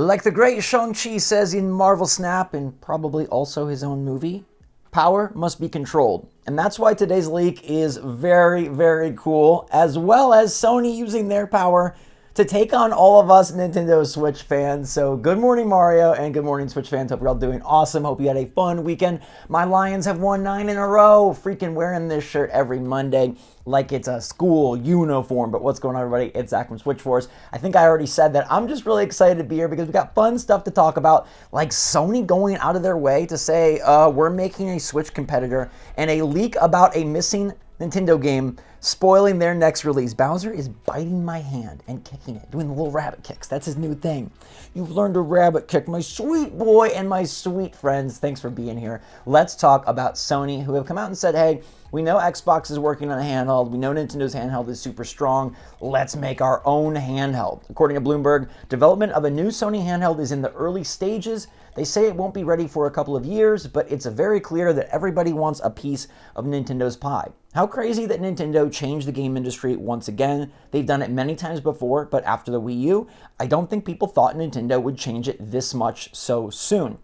Like the great Shang-Chi says in Marvel Snap, and probably also his own movie, power must be controlled. And that's why today's leak is very, very cool, as well as Sony using their power to take on all of us Nintendo Switch fans. So good morning, Mario, and good morning, Switch fans. Hope you're all doing awesome. Hope you had a fun weekend. My Lions have won 9 in a row. Freaking wearing this shirt every Monday like it's a school uniform. But what's going on, everybody? It's Zach from SwitchForce. I think I already said that. I'm just really excited to be here because we got fun stuff to talk about, like Sony going out of their way to say we're making a Switch competitor, and a leak about a missing Nintendo game spoiling their next release. Bowser is biting my hand and kicking it, doing the little rabbit kicks. That's his new thing. You've learned a rabbit kick, my sweet boy and my sweet friends. Thanks for being here. Let's talk about Sony, who have come out and said, hey, we know Xbox is working on a handheld. We know Nintendo's handheld is super strong. Let's make our own handheld. According to Bloomberg, development of a new Sony handheld is in the early stages. They say it won't be ready for a couple of years, but it's very clear that everybody wants a piece of Nintendo's pie. How crazy that Nintendo changed the game industry once again. They've done it many times before, but after the Wii U, I don't think people thought Nintendo would change it this much so soon.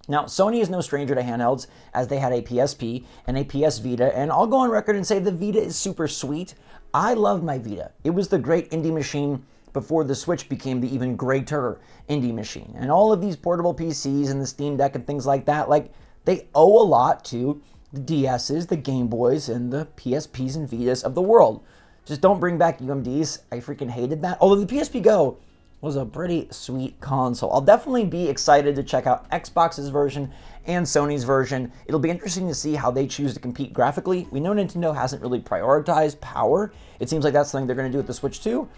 Now, Sony is no stranger to handhelds, as they had a PSP and a PS Vita, and I'll go on record and say the Vita is super sweet. I love my Vita. It was the great indie machine before the Switch became the even greater indie machine. And all of these portable PCs and the Steam Deck and things like that, like, they owe a lot to the DSs, the Game Boys, and the PSPs and Vitas of the world. Just don't bring back UMDs. I freaking hated that. Although the PSP Go was a pretty sweet console. I'll definitely be excited to check out Xbox's version and Sony's version. It'll be interesting to see how they choose to compete graphically. We know Nintendo hasn't really prioritized power. It seems like that's something they're going to do with the Switch too.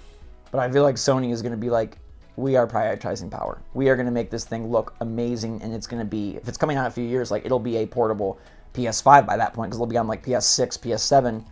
But I feel like Sony is going to be like, we are prioritizing power. We are going to make this thing look amazing, and it's going to be, if it's coming out in a few years, like, it'll be a portable PS5 by that point, because they'll be on like PS6, PS7,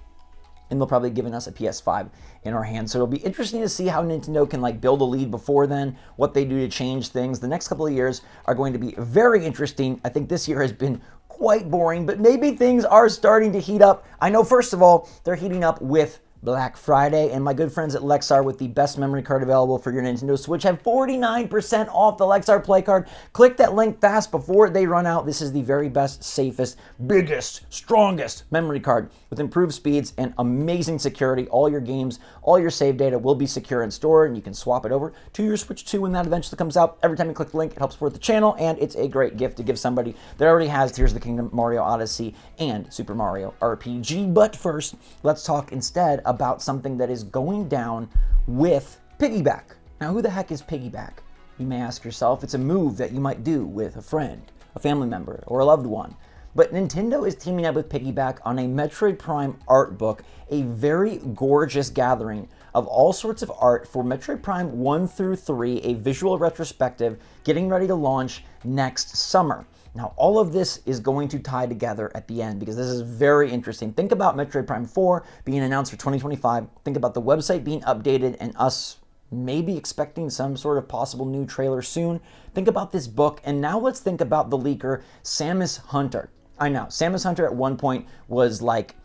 and they'll probably given us a PS5 in our hands. So it'll be interesting to see how Nintendo can like build a lead before then, what they do to change things. The next couple of years are going to be very interesting. I think this year has been quite boring, but maybe things are starting to heat up. I know, first of all, they're heating up with Black Friday, and my good friends at Lexar, with the best memory card available for your Nintendo Switch, have 49% off the Lexar Play Card. Click that link fast before they run out. This is the very best, safest, biggest, strongest memory card with improved speeds and amazing security. All your games, all your save data will be secure and stored, and you can swap it over to your Switch 2 when that eventually comes out. Every time you click the link, it helps support the channel, and it's a great gift to give somebody that already has Tears of the Kingdom, Mario Odyssey, and Super Mario RPG. But first, let's talk instead about something that is going down with Piggyback. Now, who the heck is Piggyback? You may ask yourself. It's a move that you might do with a friend, a family member, or a loved one. But Nintendo is teaming up with Piggyback on a Metroid Prime art book, a very gorgeous gathering of all sorts of art for Metroid Prime 1 through 3, a visual retrospective getting ready to launch next summer. Now, all of this is going to tie together at the end because this is very interesting. Think about Metroid Prime 4 being announced for 2025. Think about the website being updated and us maybe expecting some sort of possible new trailer soon. Think about this book, and now let's think about the leaker, Samus Hunter. I know, Samus Hunter at one point was like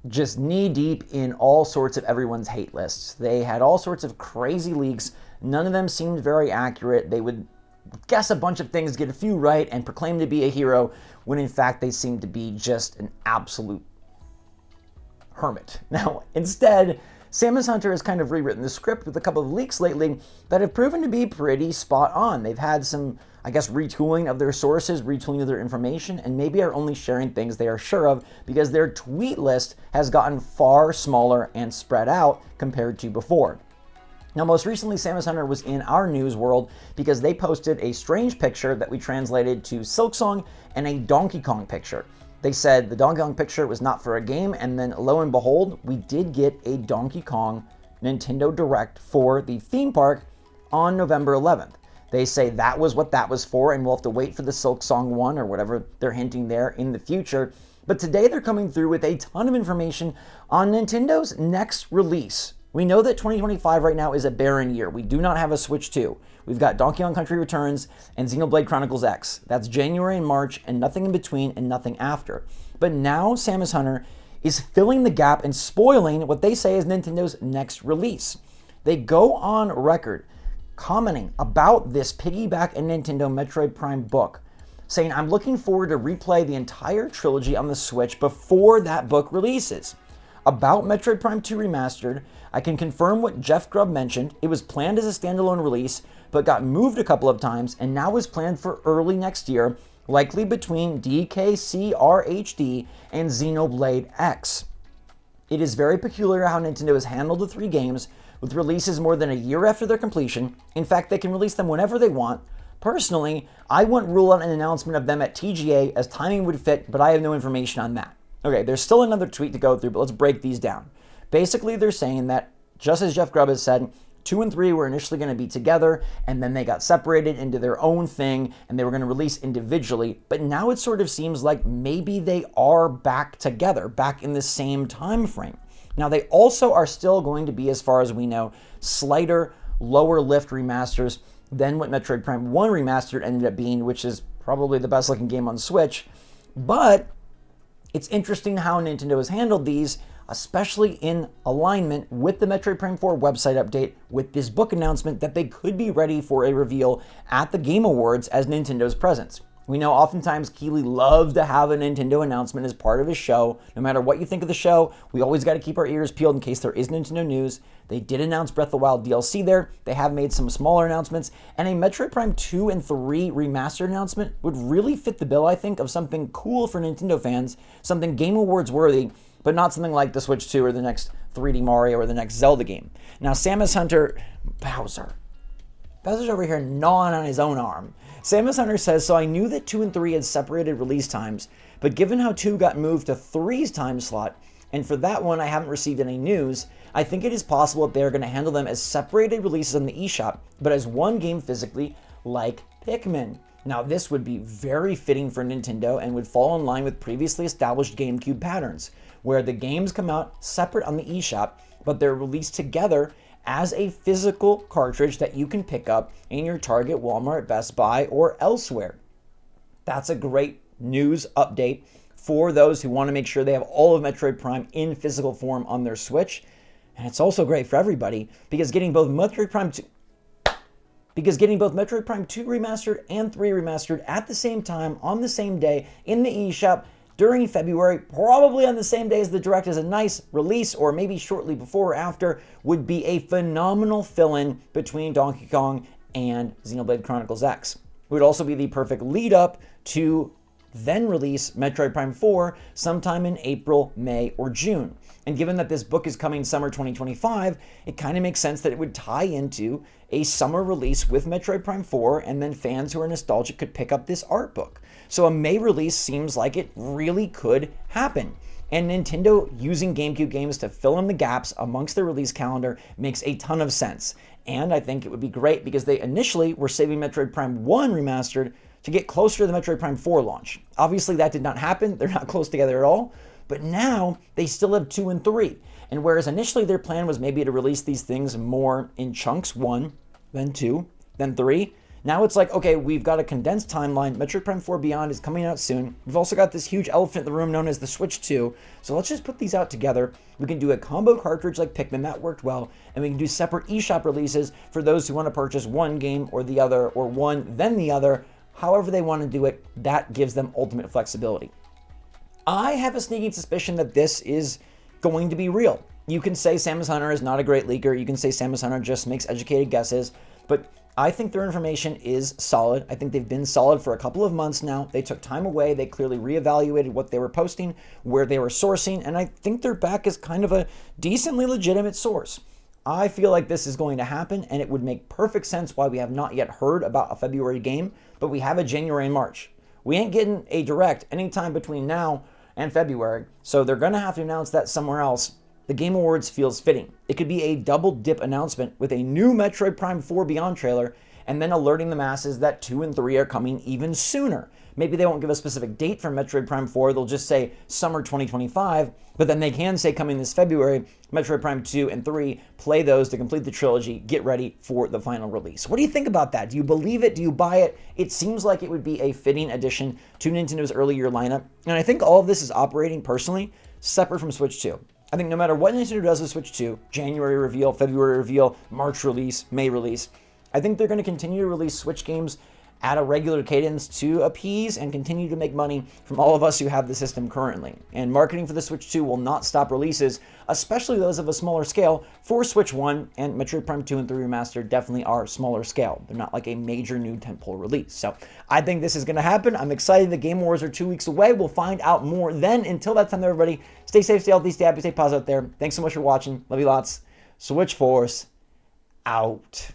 just knee deep in all sorts of everyone's hate lists. They had all sorts of crazy leaks. None of them seemed very accurate. They would guess a bunch of things, get a few right, and proclaim to be a hero, when in fact they seem to be just an absolute hermit. Now, instead, Samus Hunter has kind of rewritten the script with a couple of leaks lately that have proven to be pretty spot on. They've had some, I guess, retooling of their sources, retooling of their information, and maybe are only sharing things they are sure of because their tweet list has gotten far smaller and spread out compared to before. Now, most recently, Samus Hunter was in our news world because they posted a strange picture that we translated to Silksong and a Donkey Kong picture. They said the Donkey Kong picture was not for a game, and then lo and behold, we did get a Donkey Kong Nintendo Direct for the theme park on November 11th. They say that was what that was for, and we'll have to wait for the Silksong one or whatever they're hinting there in the future. But today they're coming through with a ton of information on Nintendo's next release. We know that 2025 right now is a barren year. We do not have a Switch 2. We've got Donkey Kong Country Returns and Xenoblade Chronicles X. That's January and March, and nothing in between and nothing after. But now Samus Hunter is filling the gap and spoiling what they say is Nintendo's next release. They go on record commenting about this Piggyback and Nintendo Metroid Prime book, saying, "I'm looking forward to replay the entire trilogy on the Switch before that book releases. About Metroid Prime 2 Remastered, I can confirm what Jeff Grubb mentioned. It was planned as a standalone release, but got moved a couple of times and now is planned for early next year, likely between DKCR HD and Xenoblade X. It is very peculiar how Nintendo has handled the 3 games, with releases more than a year after their completion. In fact, they can release them whenever they want. Personally, I wouldn't rule out an announcement of them at TGA as timing would fit, but I have no information on that." Okay, there's still another tweet to go through, but let's break these down. Basically, they're saying that, just as Jeff Grubb has said, 2 and 3 were initially going to be together, and then they got separated into their own thing, and they were going to release individually. But now it sort of seems like maybe they are back together, back in the same time frame. Now, they also are still going to be, as far as we know, slighter, lower lift remasters than what Metroid Prime 1 Remastered ended up being, which is probably the best looking game on Switch. But it's interesting how Nintendo has handled these, especially in alignment with the Metroid Prime 4 website update, with this book announcement that they could be ready for a reveal at the Game Awards as Nintendo's presence. We know oftentimes Keighley loves to have a Nintendo announcement as part of his show. No matter what you think of the show, we always got to keep our ears peeled in case there is Nintendo news. They did announce Breath of the Wild DLC there. They have made some smaller announcements. And a Metroid Prime 2 and 3 remastered announcement would really fit the bill, I think, of something cool for Nintendo fans, something Game Awards worthy, but not something like the Switch 2 or the next 3D Mario or the next Zelda game. Now, Samus Hunter, Bowser's over here gnawing on his own arm. Samus Hunter says, "So I knew that 2 and 3 had separated release times, but given how 2 got moved to 3's time slot, and for that one I haven't received any news, I think it is possible that they are going to handle them as separated releases on the eShop, but as one game physically, like Pikmin." Now, this would be very fitting for Nintendo and would fall in line with previously established GameCube patterns, where the games come out separate on the eShop, but they're released together as a physical cartridge that you can pick up in your Target, Walmart, Best Buy, or elsewhere. That's a great news update for those who want to make sure they have all of Metroid Prime in physical form on their Switch. And it's also great for everybody because getting both Metroid Prime 2 Remastered and 3 Remastered at the same time, on the same day, in the eShop, during February, probably on the same day as the Direct as a nice release, or maybe shortly before or after, would be a phenomenal fill-in between Donkey Kong and Xenoblade Chronicles X. It would also be the perfect lead-up to then release Metroid Prime 4 sometime in April, May, or June. And given that this book is coming summer 2025, it kind of makes sense that it would tie into a summer release with Metroid Prime 4, and then fans who are nostalgic could pick up this art book. So a May release seems like it really could happen. And Nintendo using GameCube games to fill in the gaps amongst their release calendar makes a ton of sense. And I think it would be great because they initially were saving Metroid Prime 1 Remastered to get closer to the Metroid Prime 4 launch. Obviously that did not happen. They're not close together at all. But now they still have 2 and 3. And whereas initially their plan was maybe to release these things more in chunks, 1, then 2, then 3, now it's like, okay, we've got a condensed timeline. Metroid Prime 4 Beyond is coming out soon. We've also got this huge elephant in the room known as the Switch 2. So let's just put these out together. We can do a combo cartridge like Pikmin, that worked well. And we can do separate eShop releases for those who want to purchase one game or the other, or one then the other. However they want to do it, that gives them ultimate flexibility. I have a sneaking suspicion that this is going to be real. You can say Samus Hunter is not a great leaker. You can say Samus Hunter just makes educated guesses. But I think their information is solid. I think they've been solid for a couple of months now. They took time away. They clearly reevaluated what they were posting, where they were sourcing, and I think they're back as kind of a decently legitimate source. I feel like this is going to happen, and it would make perfect sense why we have not yet heard about a February game, but we have a January and March. We ain't getting a Direct anytime between now and February, so they're going to have to announce that somewhere else. The Game Awards feels fitting. It could be a double dip announcement with a new Metroid Prime 4 Beyond trailer, and then alerting the masses that 2 and 3 are coming even sooner. Maybe they won't give a specific date for Metroid Prime 4, they'll just say summer 2025, but then they can say coming this February, Metroid Prime 2 and 3, play those to complete the trilogy, get ready for the final release. What do you think about that? Do you believe it? Do you buy it? It seems like it would be a fitting addition to Nintendo's early year lineup, and I think all of this is operating personally separate from Switch 2. I think no matter what Nintendo does with Switch 2, January reveal, February reveal, March release, May release, I think they're going to continue to release Switch games at a regular cadence to appease and continue to make money from all of us who have the system currently. And marketing for the Switch 2 will not stop releases, especially those of a smaller scale. For Switch 1 and Metroid Prime 2 and 3 Remastered definitely are smaller scale. They're not like a major new tentpole release. So I think this is going to happen. I'm excited. The Game Awards are 2 weeks away. We'll find out more then. Until that time, everybody, stay safe, stay healthy, stay happy, stay positive out there. Thanks so much for watching. Love you lots. SwitchForce out.